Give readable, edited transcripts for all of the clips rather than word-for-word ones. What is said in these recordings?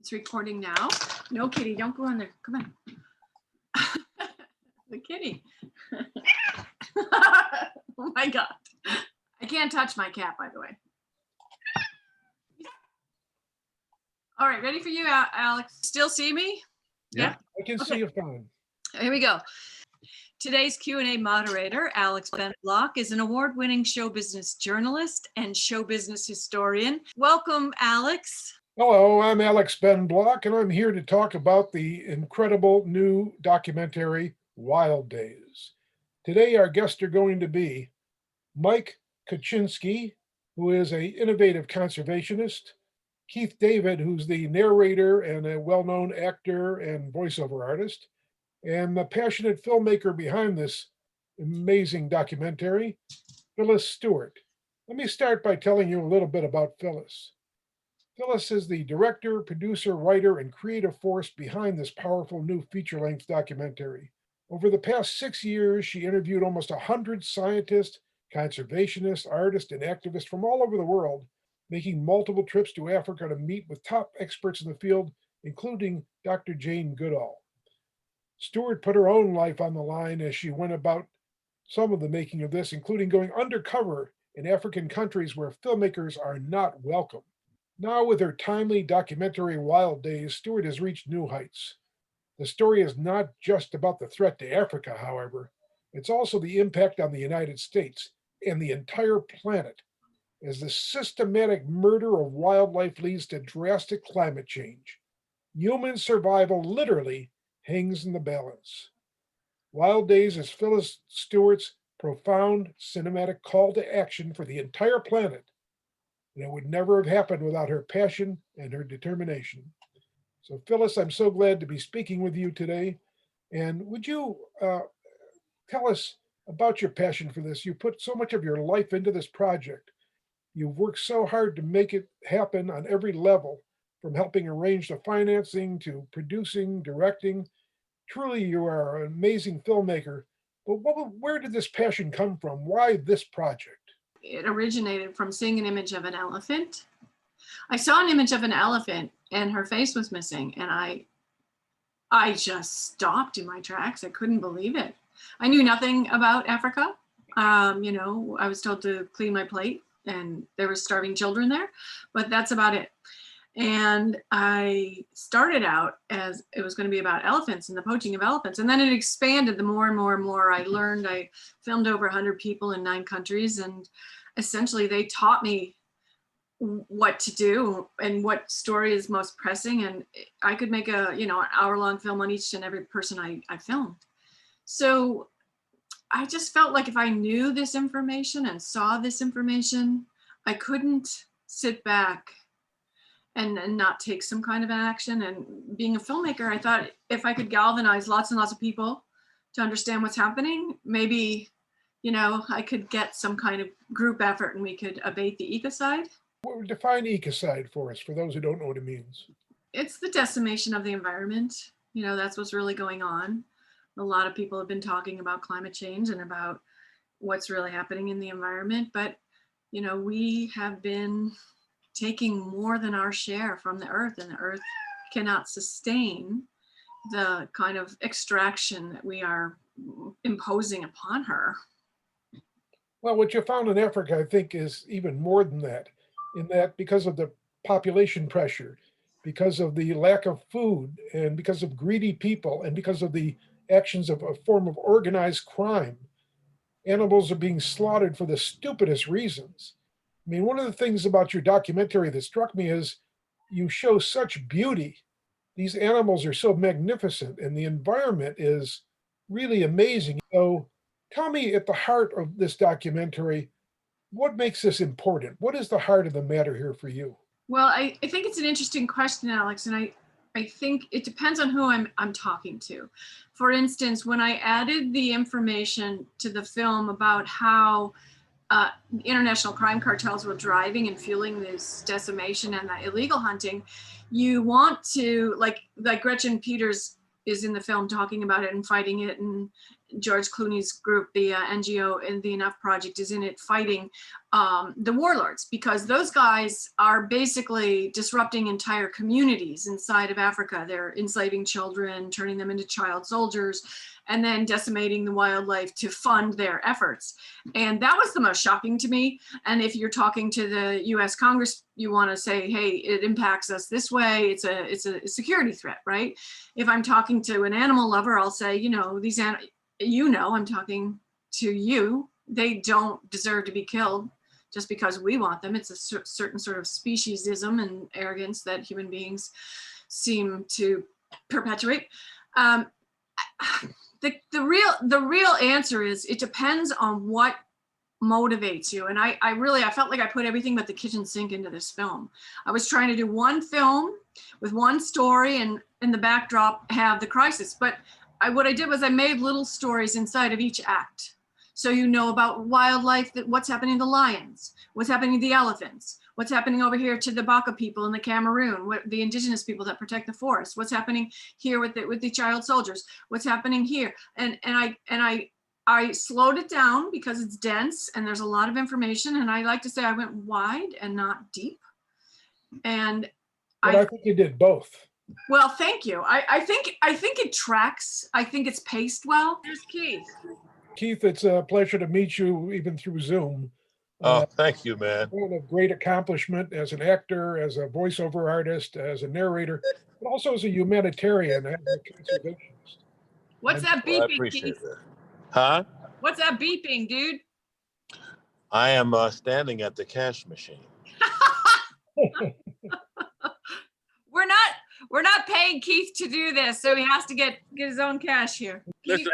It's recording now. No, kitty, don't go in there. Come on. The kitty. Oh my God. I can't touch my cat, by the way. All right, ready for you, Alex? Still see me? Yeah, I can see you fine. Here we go. Today's Q&A moderator, Alex Ben Block, is an award-winning show business journalist and show business historian. Welcome, Alex. Hello, I'm Alex Ben Block, and I'm here to talk about the incredible new documentary, Wild Daze. Today, our guests are going to be Mike Korchinsky, who is an innovative conservationist, Keith David, who's the narrator and a well-known actor and voiceover artist, and the passionate filmmaker behind this amazing documentary, Phyllis Stuart. Let me start by telling you a little bit about Phyllis. Phyllis is the director, producer, writer, and creative force behind this powerful new feature-length documentary. Over the past 6 years, she interviewed almost 100 scientists, conservationists, artists, and activists from all over the world, making multiple trips to Africa to meet with top experts in the field, including Dr. Jane Goodall. Stuart put her own life on the line as she went about some of the making of this, including going undercover in African countries where filmmakers are not welcome. Now, with her timely documentary Wild Daze, Stuart has reached new heights. The story is not just about the threat to Africa, however. It's also the impact on the United States and the entire planet as the systematic murder of wildlife leads to drastic climate change. Human survival literally hangs in the balance. Wild Daze is Phyllis Stuart's profound cinematic call to action for the entire planet, and it would never have happened without her passion and her determination. So Phyllis, I'm so glad to be speaking with you today. And would you tell us about your passion for this? You put so much of your life into this project. You've worked so hard to make it happen on every level, from helping arrange the financing to producing, directing. Truly, you are an amazing filmmaker. But where did this passion come from? Why this project? It originated from seeing an image of an elephant. I saw an image of an elephant and her face was missing, and I just stopped in my tracks. I couldn't believe it. I knew nothing about Africa. I was told to clean my plate and there were starving children there, but that's about it. And I started out as it was going to be about elephants and the poaching of elephants. And then it expanded the more and more and more I learned. I filmed over 100 people in 9 countries. And essentially they taught me what to do and what story is most pressing. And I could make an hour-long film on each and every person I filmed. So I just felt like if I knew this information and saw this information, I couldn't sit back and not take some kind of action. And being a filmmaker, I thought if I could galvanize lots and lots of people to understand what's happening, maybe, I could get some kind of group effort and we could abate the ecocide. Define ecocide for us, for those who don't know what it means. It's the decimation of the environment. That's what's really going on. A lot of people have been talking about climate change and about what's really happening in the environment, but we have been taking more than our share from the earth, and the earth cannot sustain the kind of extraction that we are imposing upon her. Well, what you found in Africa, I think, is even more than that, in that because of the population pressure, because of the lack of food, and because of greedy people, and because of the actions of a form of organized crime, animals are being slaughtered for the stupidest reasons. I mean, one of the things about your documentary that struck me is you show such beauty. These animals are so magnificent and the environment is really amazing. So tell me, at the heart of this documentary, what makes this important? What is the heart of the matter here for you? Well, I think it's an interesting question, Alex, and I think it depends on who I'm talking to. For instance, when I added the information to the film about how international crime cartels were driving and fueling this decimation and the illegal hunting, you want to, like Gretchen Peters is in the film talking about it and fighting it, George Clooney's group, the NGO and the Enough Project, is in it fighting the warlords, because those guys are basically disrupting entire communities inside of Africa. They're enslaving children, turning them into child soldiers, and then decimating the wildlife to fund their efforts. And that was the most shocking to me. And if you're talking to the US Congress, you want to say, hey, it impacts us this way. It's a security threat, right? If I'm talking to an animal lover, I'll say, I'm talking to you. They don't deserve to be killed just because we want them. It's a certain sort of speciesism and arrogance that human beings seem to perpetuate. The real answer is, it depends on what motivates you. And I felt like I put everything but the kitchen sink into this film. I was trying to do one film with one story, and in the backdrop have the crisis. But what I did was I made little stories inside of each act. So about wildlife, what's happening to the lions, what's happening to the elephants, what's happening over here to the Baka people in the Cameroon, the indigenous people that protect the forest, what's happening here with the child soldiers, what's happening here. And I slowed it down because it's dense and there's a lot of information. And I like to say I went wide and not deep. And I think you did both. Well, thank you. I think it tracks. I think it's paced well. There's Keith. Keith, it's a pleasure to meet you, even through Zoom. Oh, thank you, man. A great accomplishment as an actor, as a voiceover artist, as a narrator, but also as a humanitarian and a conservationist. What's that beeping, Well, I appreciate Keith? that. Huh? What's that beeping, dude? I am standing at the cash machine. We're not paying Keith to do this, so he has to get his own cash here. Listen,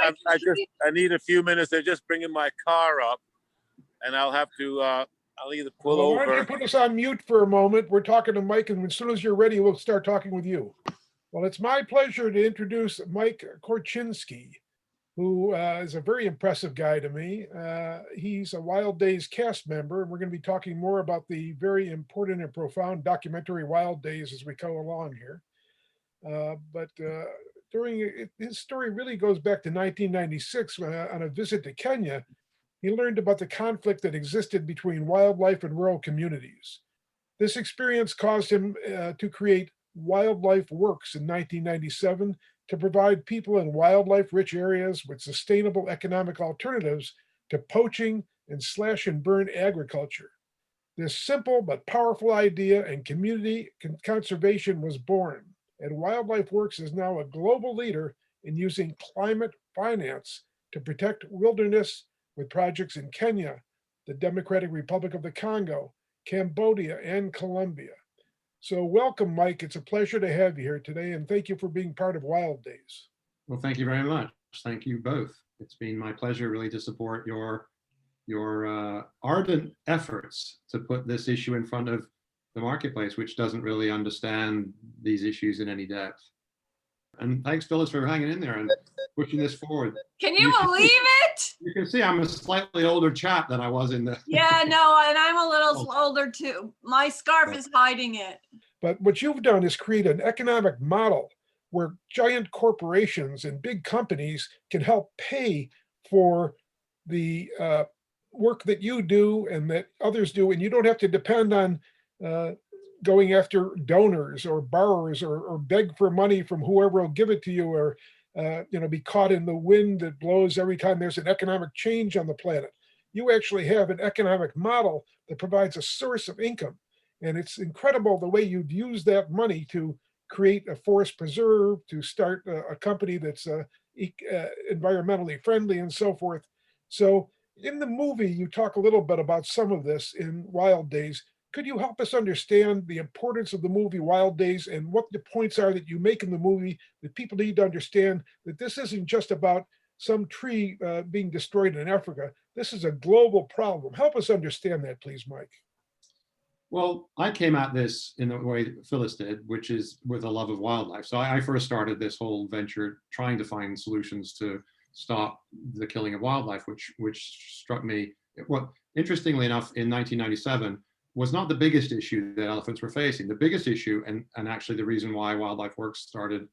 I need a few minutes. They're just bringing my car up, and I'll have to. I'll either pull over. Why don't you put us on mute for a moment? We're talking to Mike, and as soon as you're ready, we'll start talking with you. Well, it's my pleasure to introduce Mike Korchinsky, who is a very impressive guy to me. He's a Wild Daze cast member, and we're going to be talking more about the very important and profound documentary Wild Daze as we go along here. His story really goes back to 1996 when, on a visit to Kenya, he learned about the conflict that existed between wildlife and rural communities. This experience caused him to create Wildlife Works in 1997 to provide people in wildlife-rich areas with sustainable economic alternatives to poaching and slash and burn agriculture. This simple but powerful idea and community conservation was born, and Wildlife Works is now a global leader in using climate finance to protect wilderness with projects in Kenya, the Democratic Republic of the Congo, Cambodia, and Colombia. So welcome, Mike. It's a pleasure to have you here today, and thank you for being part of Wild Daze. Well, thank you very much. Thank you both. It's been my pleasure really to support your ardent efforts to put this issue in front of the marketplace, which doesn't really understand these issues in any depth. And thanks, Phyllis, for hanging in there and pushing this forward. Can you believe it? You can see I'm a slightly older chap than I was in the... Yeah, no, and I'm a little older too. My scarf is hiding it. But what you've done is create an economic model where giant corporations and big companies can help pay for the work that you do and that others do, and you don't have to depend on going after donors or borrowers or beg for money from whoever will give it to you, or be caught in the wind that blows every time there's an economic change on the planet. You actually have an economic model that provides a source of income. And it's incredible the way you've used that money to create a forest preserve, to start a company that's environmentally friendly and so forth. So in the movie, you talk a little bit about some of this in Wild Daze. Could you help us understand the importance of the movie Wild Daze and what the points are that you make in the movie that people need to understand that this isn't just about some tree being destroyed in Africa. This is a global problem. Help us understand that, please, Mike. Well, I came at this in the way that Phyllis did, which is with a love of wildlife. So I first started this whole venture trying to find solutions to stop the killing of wildlife, which struck me. What, interestingly enough, in 1997, was not the biggest issue that elephants were facing. The biggest issue, and actually the reason why Wildlife Works started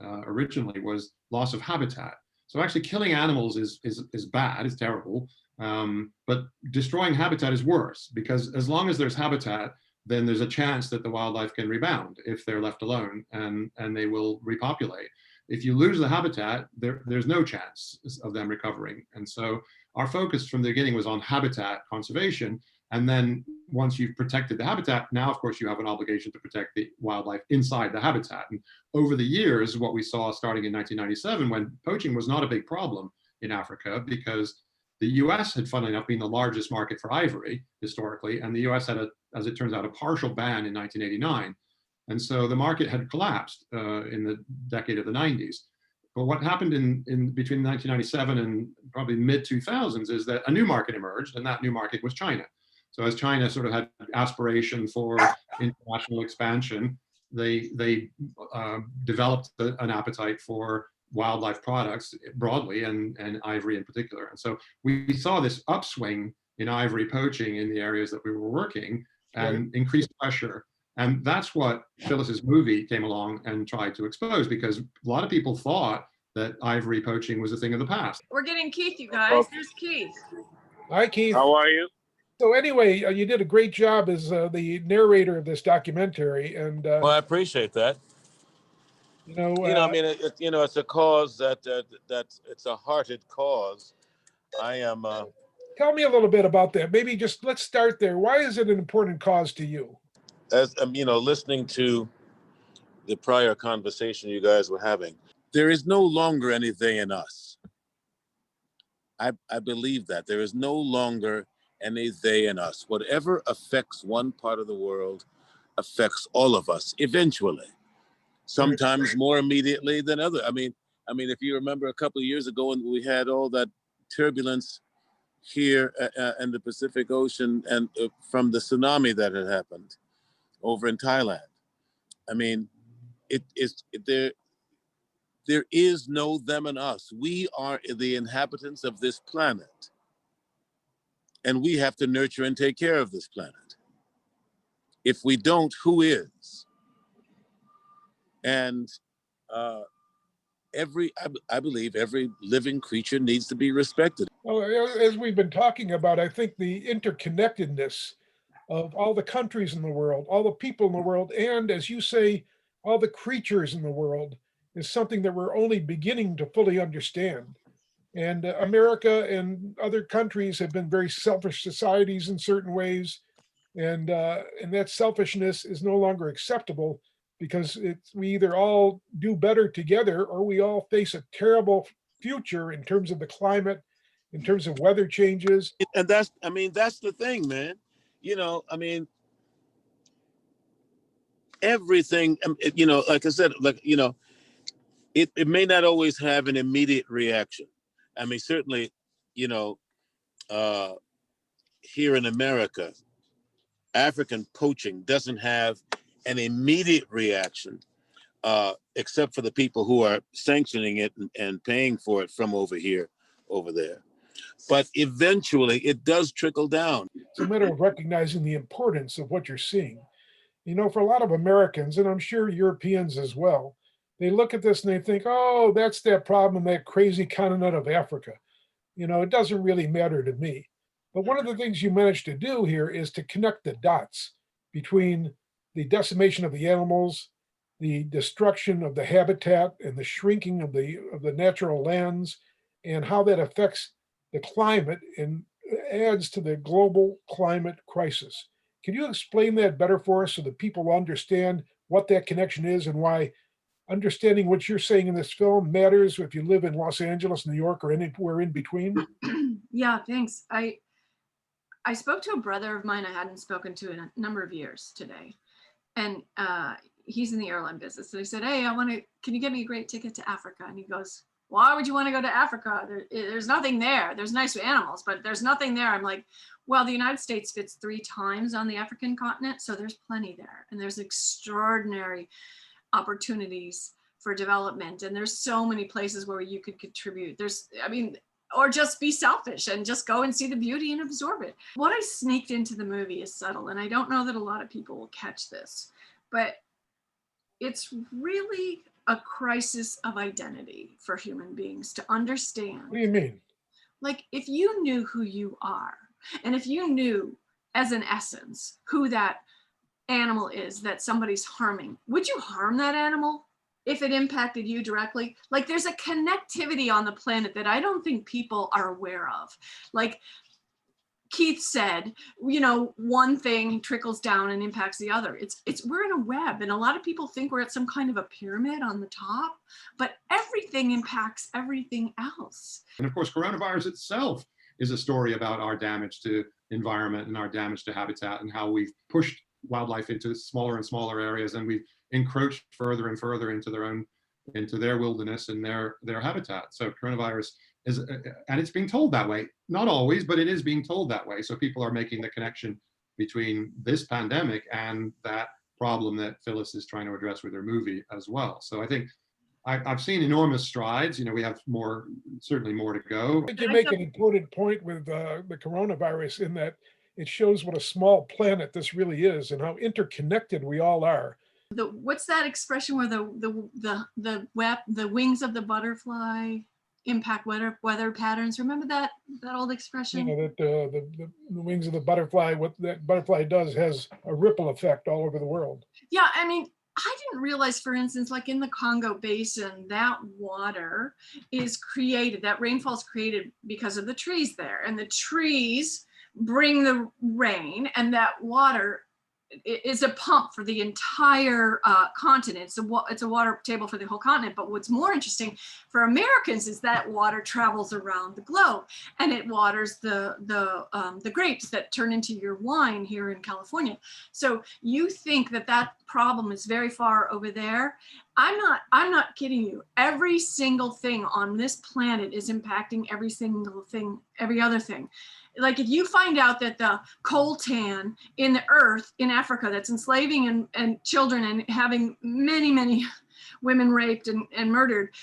originally, was loss of habitat. So actually killing animals is bad, it's terrible. But destroying habitat is worse, because as long as there's habitat, then there's a chance that the wildlife can rebound if they're left alone, and they will repopulate. If you lose the habitat, there's no chance of them recovering. And so our focus from the beginning was on habitat conservation. And then once you've protected the habitat, now of course you have an obligation to protect the wildlife inside the habitat. And over the years, what we saw starting in 1997, when poaching was not a big problem in Africa, because the US had, funnily enough, been the largest market for ivory historically, and the US had, as it turns out, a partial ban in 1989. And so the market had collapsed in the decade of the 90s. But what happened in between 1997 and probably mid-2000s is that a new market emerged, and that new market was China. So as China sort of had aspiration for international expansion, they developed an appetite for wildlife products broadly, and ivory in particular. And so we saw this upswing in ivory poaching in the areas that we were working, and increased pressure. And that's what Phyllis's movie came along and tried to expose, because a lot of people thought that ivory poaching was a thing of the past. We're getting Keith, you guys. There's Keith. Hi, Keith. How are you? So anyway, you did a great job as the narrator of this documentary, and Well, I appreciate that. I mean, it's a cause that it's a hearted cause. I am. Tell me a little bit about that. Maybe just let's start there. Why is it an important cause to you? As listening to the prior conversation you guys were having, there is no longer any they and us. I believe that there is no longer any they and us. Whatever affects one part of the world affects all of us eventually. Sometimes more immediately than other. I mean, if you remember a couple of years ago when we had all that turbulence here in the Pacific Ocean, and from the tsunami that had happened over in Thailand. I mean, there is no them and us. We are the inhabitants of this planet, and we have to nurture and take care of this planet. If we don't, who is? And I believe every living creature needs to be respected. Well, as we've been talking about, I think the interconnectedness of all the countries in the world, all the people in the world, and as you say, all the creatures in the world is something that we're only beginning to fully understand. And America and other countries have been very selfish societies in certain ways. And that selfishness is no longer acceptable, because we either all do better together, or we all face a terrible future in terms of the climate, in terms of weather changes. And that's the thing, man. Everything, like I said, it may not always have an immediate reaction. I mean, certainly, here in America, African poaching doesn't have an immediate reaction, except for the people who are sanctioning it and paying for it from over there. But eventually it does trickle down. It's a matter of recognizing the importance of what you're seeing. For a lot of Americans, and I'm sure Europeans as well, they look at this and they think, oh, that's that problem in that crazy continent of Africa. It doesn't really matter to me. But one of the things you managed to do here is to connect the dots between the decimation of the animals, the destruction of the habitat, and the shrinking of the natural lands, and how that affects the climate and adds to the global climate crisis. Can you explain that better for us so that people will understand what that connection is, and why understanding what you're saying in this film matters if you live in Los Angeles, New York, or anywhere in between? Yeah, thanks. I spoke to a brother of mine I hadn't spoken to in a number of years today. And he's in the airline business. So he said, hey, can you get me a great ticket to Africa? And he goes, why would you want to go to Africa? There's nothing there. There's nice animals, but there's nothing there. I'm like, well, the United States fits 3 times on the African continent. So there's plenty there. And there's extraordinary opportunities for development. And there's so many places where you could contribute. Or just be selfish and just go and see the beauty and absorb it. What I sneaked into the movie is subtle, and I don't know that a lot of people will catch this, but it's really a crisis of identity for human beings to understand. What do you mean? Like, if you knew who you are, and if you knew as an essence who that animal is that somebody's harming, would you harm that animal if it impacted you directly? Like, there's a connectivity on the planet that I don't think people are aware of. Like Keith said, you know, one thing trickles down and impacts the other. We're in a web, and a lot of people think we're at some kind of a pyramid on the top, but everything impacts everything else. And of course, coronavirus itself is a story about our damage to environment and our damage to habitat, and how we've pushed wildlife into smaller and smaller areas, and we've encroached further and further into their wilderness and their habitat. So coronavirus is, and it's being told that way. Not always, but it is being told that way. So people are making the connection between this pandemic and that problem that Phyllis is trying to address with her movie as well. So I think I've seen enormous strides. You know, we have certainly more to go. I think you make an important point with the coronavirus in that it shows what a small planet this really is and how interconnected we all are. What's that expression where the wings of the butterfly impact weather patterns? Remember that old expression? You know, that the wings of the butterfly, what that butterfly does has a ripple effect all over the world. Yeah, I mean, I didn't realize, for instance, like in the Congo Basin, that water is created, that rainfall is created because of the trees there. And the trees bring the rain, and that water is a pump for the entire continent. It's a water table for the whole continent. But what's more interesting for Americans is that water travels around the globe, and it waters the grapes that turn into your wine here in California. So you think that problem is very far over there? I'm not kidding you. Every single thing on this planet is impacting every single thing, every other thing. Like, if you find out that the coltan in the earth in Africa that's enslaving and children and having many women raped and murdered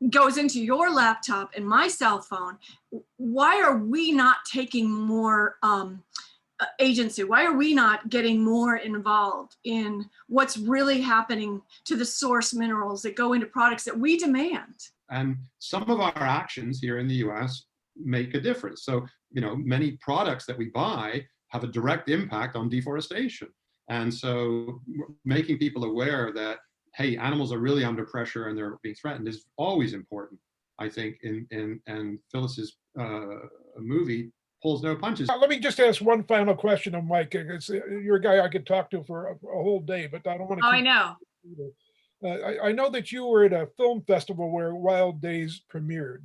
goes into your laptop and my cell phone, why are we not taking more agency? Why are we not getting more involved in what's really happening to the source minerals that go into products that we demand? And some of our actions here in the US make a difference. So, you know, many products that we buy have a direct impact on deforestation. And so making people aware that, hey, animals are really under pressure and they're being threatened is always important, I think, and Phyllis's movie pulls no punches. Let me just ask one final question of Mike. You're a guy I could talk to for a whole day, but I don't want to. Oh, I know. I know that you were at a film festival where Wild Daze premiered,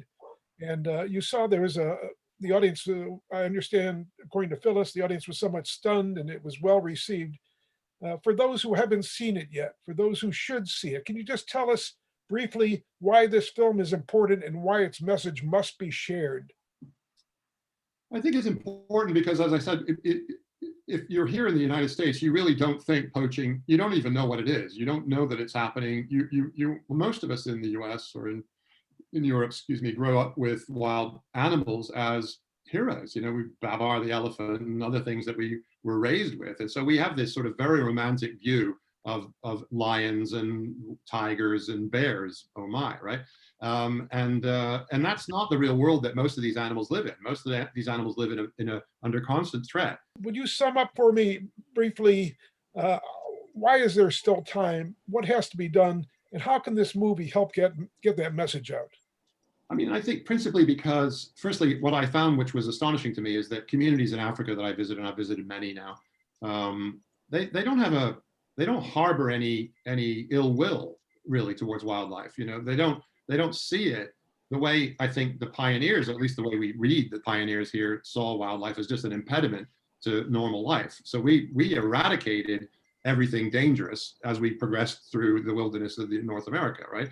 and you saw there was the audience. I understand, according to Phyllis, the audience was somewhat stunned, and it was well received. For those who haven't seen it yet, for those who should see it, can you just tell us briefly why this film is important and why its message must be shared? I think it's important because, as I said, if you're here in the United States, you really don't think poaching, you don't even know what it is. You don't know that it's happening. Most of us in the US or in Europe, grow up with wild animals as heroes. You know, we Babar the elephant and other things that we were raised with. And so we have this sort of very romantic view of lions and tigers and bears, oh my, right? And that's not the real world that most of these animals live in. Most of these animals live under constant threat. Would you sum up for me briefly, why is there still time? What has to be done? And how can this movie help get that message out? I mean, I think principally because, firstly, what I found, which was astonishing to me, is that communities in Africa that I visited, and I've visited many now, they don't harbor any ill will really towards wildlife. You know, they don't see it the way I think the pioneers, at least the way we read the pioneers here, saw wildlife as just an impediment to normal life. So we eradicated everything dangerous as we progressed through the wilderness of North America, right?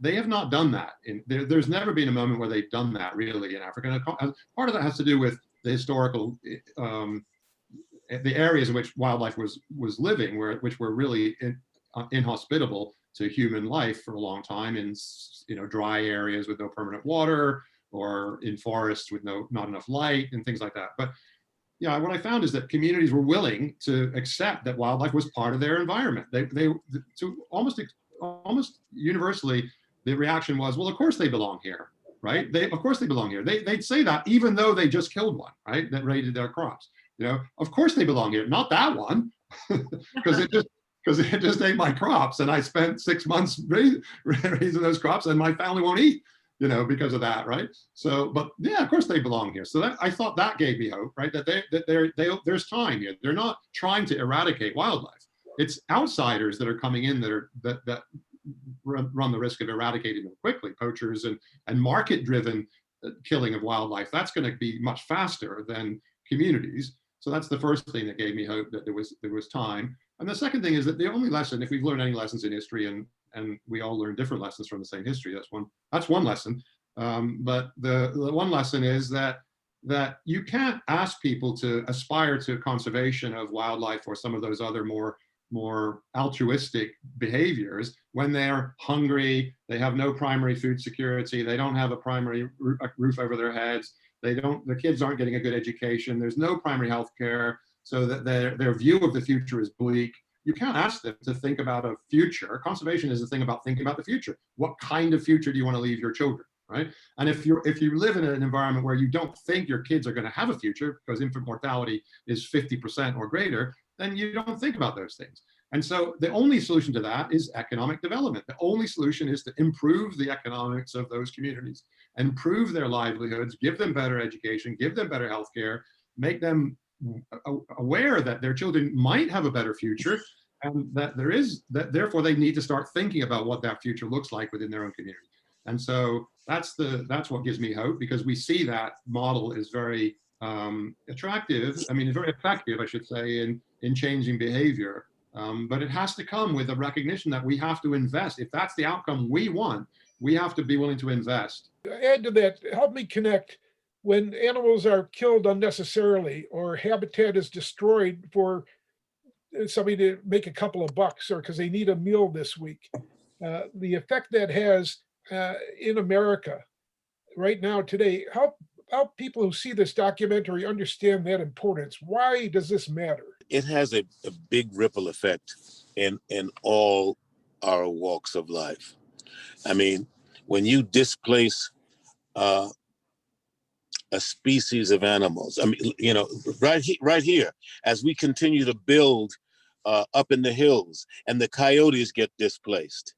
They have not done that. There's never been a moment where they've done that really in Africa. And part of that has to do with the historical, the areas in which wildlife was living, which were really inhospitable to human life for a long time, in dry areas with no permanent water, or in forests with not enough light and things like that. But yeah, what I found is that communities were willing to accept that wildlife was part of their environment. They to almost almost universally, the reaction was, well, of course they belong here, right? Of course they belong here. They'd say that even though they just killed one, right? That raided their crops. Of course they belong here. Not that one, because it just ate my crops, and I spent 6 months raising those crops, and my family won't eat, because of that, right? So, but yeah, of course they belong here. So I thought that gave me hope, right? That there's time here. They're not trying to eradicate wildlife. It's outsiders that are coming in that run the risk of eradicating them quickly. Poachers and market-driven killing of wildlife. That's going to be much faster than communities. So that's the first thing that gave me hope that there was time. And the second thing is that the only lesson, if we've learned any lessons in history, and we all learn different lessons from the same history, that's one lesson. But the one lesson is that you can't ask people to aspire to conservation of wildlife or some of those other more altruistic behaviors when they're hungry, they have no primary food security, they don't have a primary roof over their heads, the kids aren't getting a good education, there's no primary health care, so that their view of the future is bleak. You can't ask them to think about a future. Conservation is the thing about thinking about the future. What kind of future do you want to leave your children, right? And if you live in an environment where you don't think your kids are going to have a future because infant mortality is 50% or greater, then you don't think about those things. And so the only solution to that is economic development. The only solution is to improve the economics of those communities, improve their livelihoods, give them better education, give them better healthcare, make them aware that their children might have a better future, and that therefore they need to start thinking about what that future looks like within their own community. And so that's what gives me hope, because we see that model is very attractive. I mean, very effective, I should say, in changing behavior. But it has to come with a recognition that we have to invest. If that's the outcome we want, we have to be willing to invest. Add to that, help me connect when animals are killed unnecessarily or habitat is destroyed for somebody to make a couple of bucks or because they need a meal this week. The effect that has in America right now today, help people who see this documentary understand that importance. Why does this matter? It has a big ripple effect in all our walks of life. I mean, when you displace a species of animals, I mean, right here, as we continue to build up in the hills and the coyotes get displaced.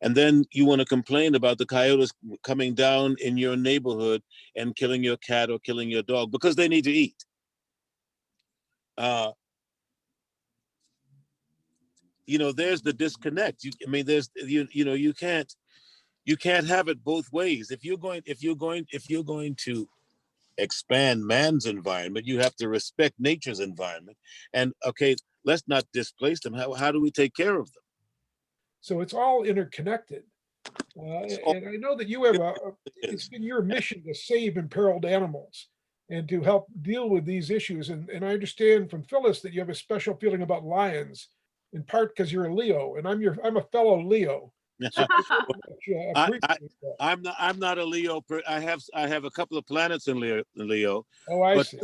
And then you want to complain about the coyotes coming down in your neighborhood and killing your cat or killing your dog because they need to eat. There's the disconnect. You can't have it both ways. If you're going to expand man's environment, you have to respect nature's environment. And okay, let's not displace them. How do we take care of them? So it's all interconnected. And I know that you have it's been your mission to save imperiled animals and to help deal with these issues. And I understand from Phyllis that you have a special feeling about lions, in part because you're a Leo, and I'm a fellow Leo. So I'm not a Leo. I have a couple of planets in Leo. Oh, I see.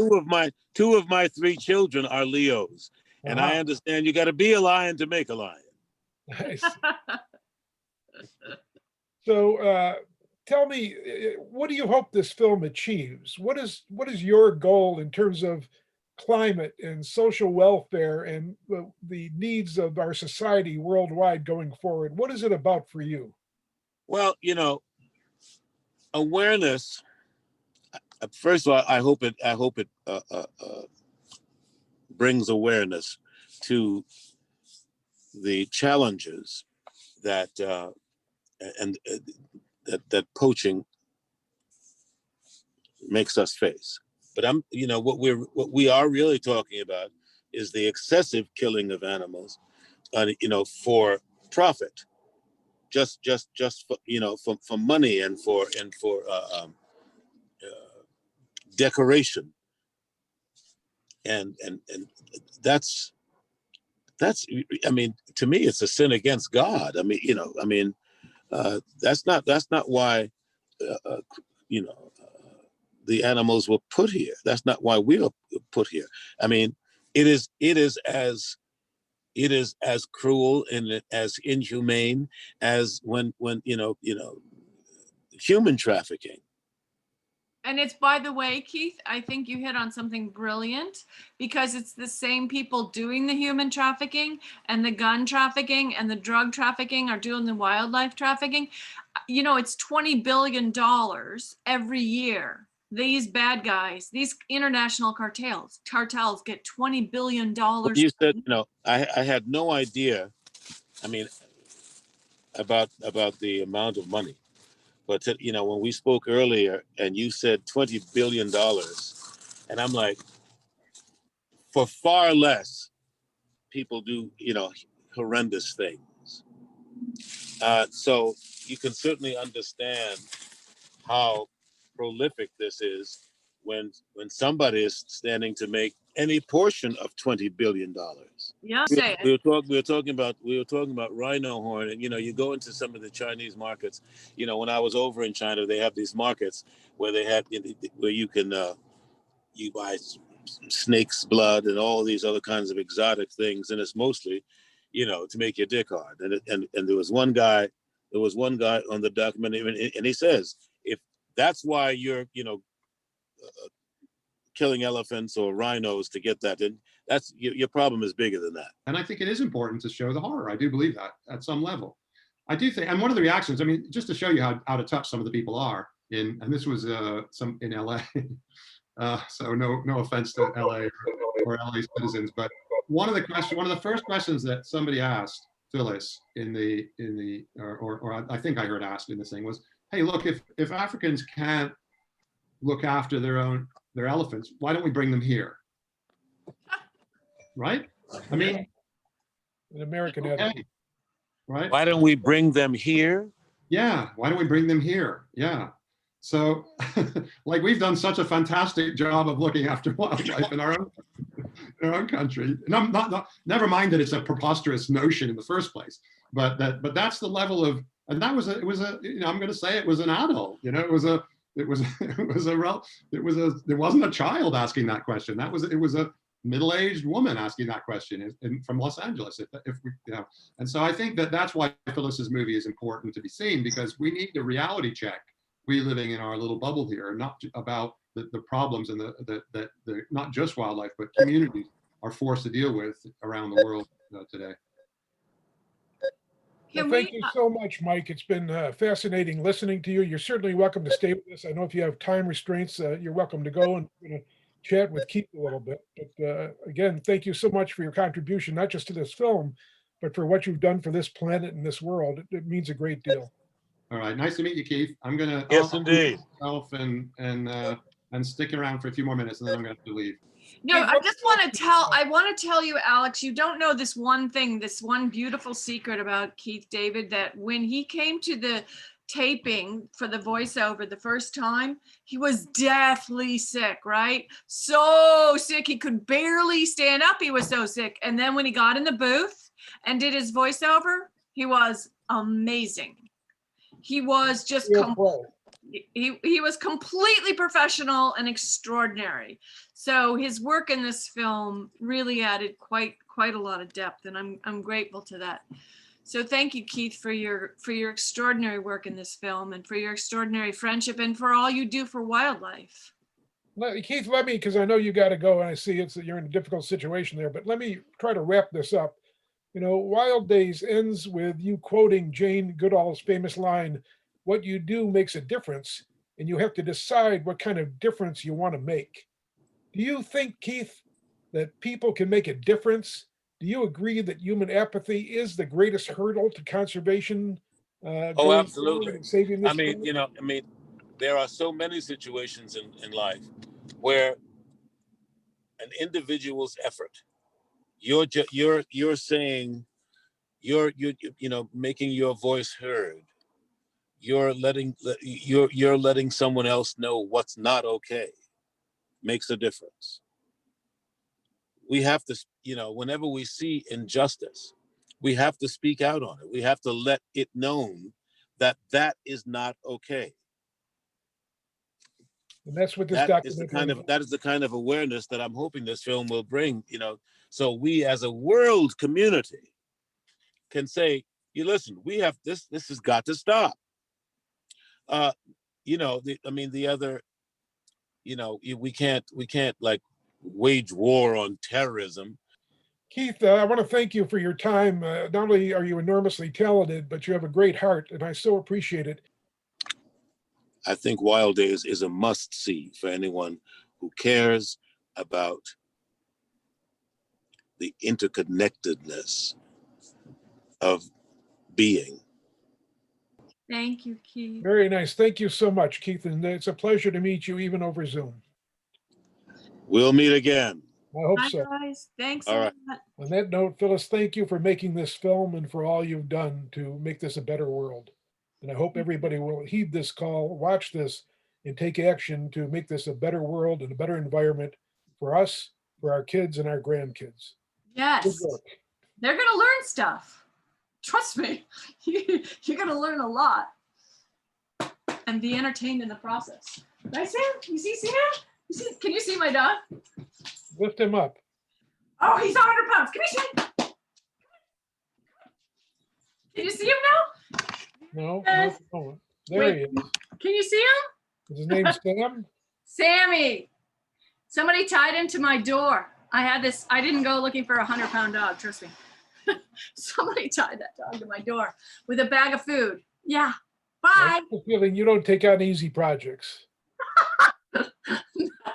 Two of my 3 children are Leos, and I understand you got to be a lion to make a lion. Nice. So tell me, what do you hope this film achieves? What is your goal in terms of climate and social welfare and the needs of our society worldwide going forward? What is it about for you? Well, awareness. First of all, I hope it brings awareness to the challenges that that poaching makes us face. But what we are really talking about is the excessive killing of animals, for profit, just for money and for decoration, and that's I mean, to me, it's a sin against God. That's not why the animals were put here. That's not why we are put here. I mean, it is as it is as cruel and as inhumane as when human trafficking. And it's, by the way, Keith, I think you hit on something brilliant, because it's the same people doing the human trafficking and the gun trafficking and the drug trafficking are doing the wildlife trafficking. You know, it's $20 billion every year. These bad guys, these international cartels get $20 billion. You said, I had no idea, I mean, about the amount of money. But, when we spoke earlier and you said $20 billion, and I'm like, for far less, people do, horrendous things. So you can certainly understand how prolific this is when somebody is standing to make any portion of $20 billion. Yeah, We were talking about rhino horn, and you go into some of the Chinese markets. When I was over in China, they have these markets where you can you buy snake's blood and all these other kinds of exotic things, and it's mostly, to make your dick hard. And there was one guy on the documentary, and he says, if that's why you're killing elephants or rhinos to get that, then that's your problem is bigger than that. And I think it is important to show the horror. I do believe that at some level. I do think, and one of the reactions, I mean, just to show you how out of touch some of the people are and this was some in LA. So no offense to LA or LA citizens, but one of the first questions that somebody asked Phyllis or I think I heard asked in this thing was, hey, look, if Africans can't look after their elephants, why don't we bring them here? Right? I mean, An American attitude. Right? Why don't we bring them here? Yeah, why don't we bring them here? Yeah. So, like, we've done such a fantastic job of looking after wildlife in our own country. And never mind that it's a preposterous notion in the first place, but that's the level of, and that was it I'm going to say it was an adult. There wasn't a child asking that question. It was a middle-aged woman asking that question from Los Angeles. And so I think that's why Phyllis's movie is important to be seen, because we need the reality check. We living in our little bubble here, not about the problems and the not just wildlife, but communities are forced to deal with around the world today. Well, thank you so much, Mike. It's been fascinating listening to you. You're certainly welcome to stay with us. I know if you have time restraints, you're welcome to go, and we're going to chat with Keith a little bit. But again, thank you so much for your contribution, not just to this film, but for what you've done for this planet and this world. It means a great deal. All right, nice to meet you, Keith. I'm gonna indeed and stick around for a few more minutes, and then I'm gonna have to leave. No, I want to tell you, Alex, you don't know this one thing, this one beautiful secret about Keith David, that when he came to the taping for the voiceover the first time, he was deathly sick, right? So sick, he could barely stand up. He was so sick. And then when he got in the booth and did his voiceover, he was amazing. He was just he was completely professional and extraordinary. So his work in this film really added quite a lot of depth, and I'm grateful to that. So thank you, Keith, for your extraordinary work in this film, and for your extraordinary friendship, and for all you do for wildlife. Keith, let me, because I know you got to go, and I see you're in a difficult situation there, but let me try to wrap this up. Wild Daze ends with you quoting Jane Goodall's famous line, "What you do makes a difference, and you have to decide what kind of difference you want to make." Do you think, Keith, that people can make a difference? Do you agree that human apathy is the greatest hurdle to conservation? Oh, absolutely. Saving this there are so many situations in life where an individual's effort, you're saying, you're making your voice heard. You're letting someone else know what's not okay, makes a difference. We have to, whenever we see injustice, we have to speak out on it. We have to let it known that is not okay. And that's what this that documentary is the kind of awareness that I'm hoping this film will bring, So we as a world community can say, you listen, we have this has got to stop. You know, the other, you know, we can't like wage war on terrorism. Keith, I want to thank you for your time. Not only are you enormously talented, but you have a great heart, and I so appreciate it. I think Wild Daze is a must-see for anyone who cares about the interconnectedness of being. Thank you, Keith. Very nice. Thank you so much, Keith, and it's a pleasure to meet you even over Zoom. We'll meet again. I hope Bye, so. guys. Thanks All a right. lot. On that note, Phyllis, thank you for making this film and for all you've done to make this a better world. And I hope everybody will heed this call, watch this, and take action to make this a better world and a better environment for us, for our kids and our grandkids. Good Yes, work. they're gonna learn stuff. Trust me, you're gonna learn a lot and be entertained in the process. Right, Sam? You see Sam? You see? Can you see my dog? Lift him up. Oh, he's 100 pounds. Come here, Sam. Can you see him now? No, Yes. no. There Wait. he is. Can you see him? Is his name Sam? Sammy. Somebody tied him to my door. I didn't go looking for a 100-pound dog, trust me. Somebody tied that dog to my door with a bag of food. Yeah, I bye. have a feeling you don't take on easy projects.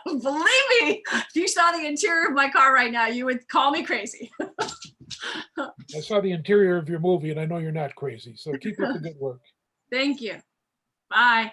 Believe me, if you saw the interior of my car right now, you would call me crazy. I saw the interior of your movie and I know you're not crazy. So keep up the good work. Thank you. Bye.